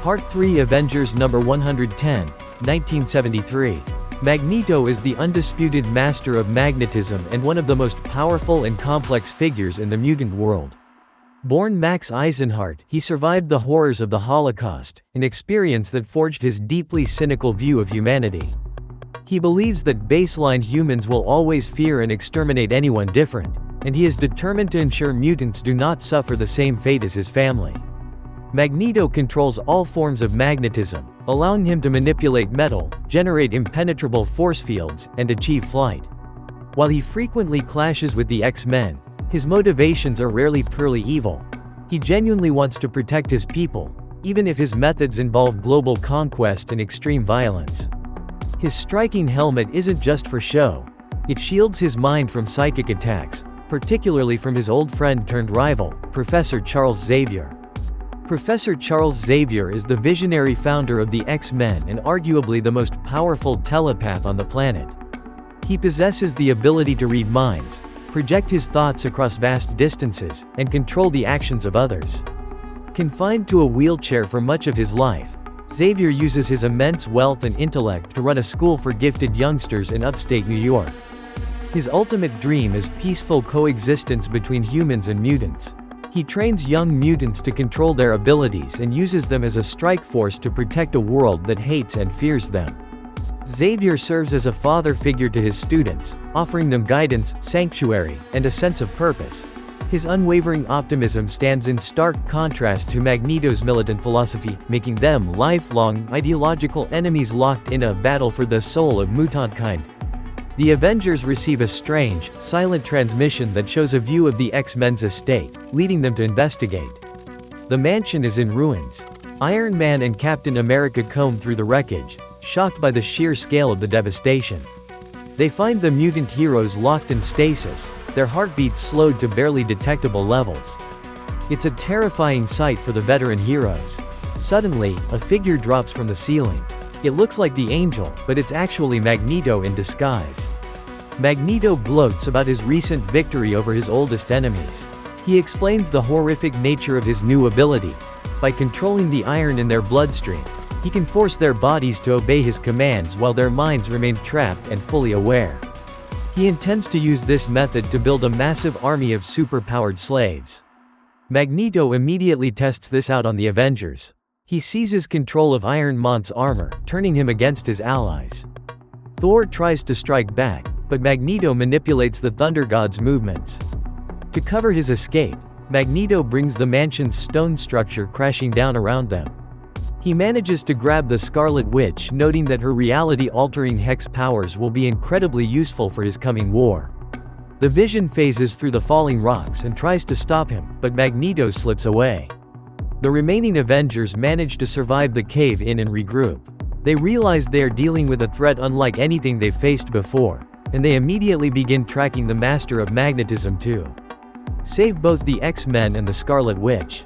Part 3 Avengers number 110, 1973. Magneto is the undisputed master of magnetism and one of the most powerful and complex figures in the mutant world. Born Max Eisenhardt, he survived the horrors of the Holocaust, an experience that forged his deeply cynical view of humanity. He believes that baseline humans will always fear and exterminate anyone different, and he is determined to ensure mutants do not suffer the same fate as his family. Magneto controls all forms of magnetism, allowing him to manipulate metal, generate impenetrable force fields, and achieve flight. While he frequently clashes with the X-Men, his motivations are rarely purely evil. He genuinely wants to protect his people, even if his methods involve global conquest and extreme violence. His striking helmet isn't just for show. It shields his mind from psychic attacks, particularly from his old friend turned rival, Professor Charles Xavier. Professor Charles Xavier is the visionary founder of the X-Men and arguably the most powerful telepath on the planet. He possesses the ability to read minds, project his thoughts across vast distances, and control the actions of others. Confined to a wheelchair for much of his life, Xavier uses his immense wealth and intellect to run a school for gifted youngsters in upstate New York. His ultimate dream is peaceful coexistence between humans and mutants. He trains young mutants to control their abilities and uses them as a strike force to protect a world that hates and fears them. Xavier serves as a father figure to his students, offering them guidance, sanctuary, and a sense of purpose. His unwavering optimism stands in stark contrast to Magneto's militant philosophy, making them lifelong, ideological enemies locked in a battle for the soul of mutantkind. The Avengers receive a strange, silent transmission that shows a view of the X-Men's estate, leading them to investigate. The mansion is in ruins. Iron Man and Captain America comb through the wreckage, shocked by the sheer scale of the devastation. They find the mutant heroes locked in stasis, their heartbeats slowed to barely detectable levels. It's a terrifying sight for the veteran heroes. Suddenly, a figure drops from the ceiling. It looks like the Angel, but it's actually Magneto in disguise. Magneto gloats about his recent victory over his oldest enemies. He explains the horrific nature of his new ability. By controlling the iron in their bloodstream, he can force their bodies to obey his commands while their minds remain trapped and fully aware. He intends to use this method to build a massive army of super-powered slaves. Magneto immediately tests this out on the Avengers. He seizes control of Iron Man's armor, turning him against his allies. Thor tries to strike back, but Magneto manipulates the Thunder God's movements. To cover his escape, Magneto brings the mansion's stone structure crashing down around them. He manages to grab the Scarlet Witch, noting that her reality-altering hex powers will be incredibly useful for his coming war. The Vision phases through the falling rocks and tries to stop him, but Magneto slips away. The remaining Avengers manage to survive the cave-in and regroup. They realize they are dealing with a threat unlike anything they've faced before, and they immediately begin tracking the Master of Magnetism to save both the X-Men and the Scarlet Witch.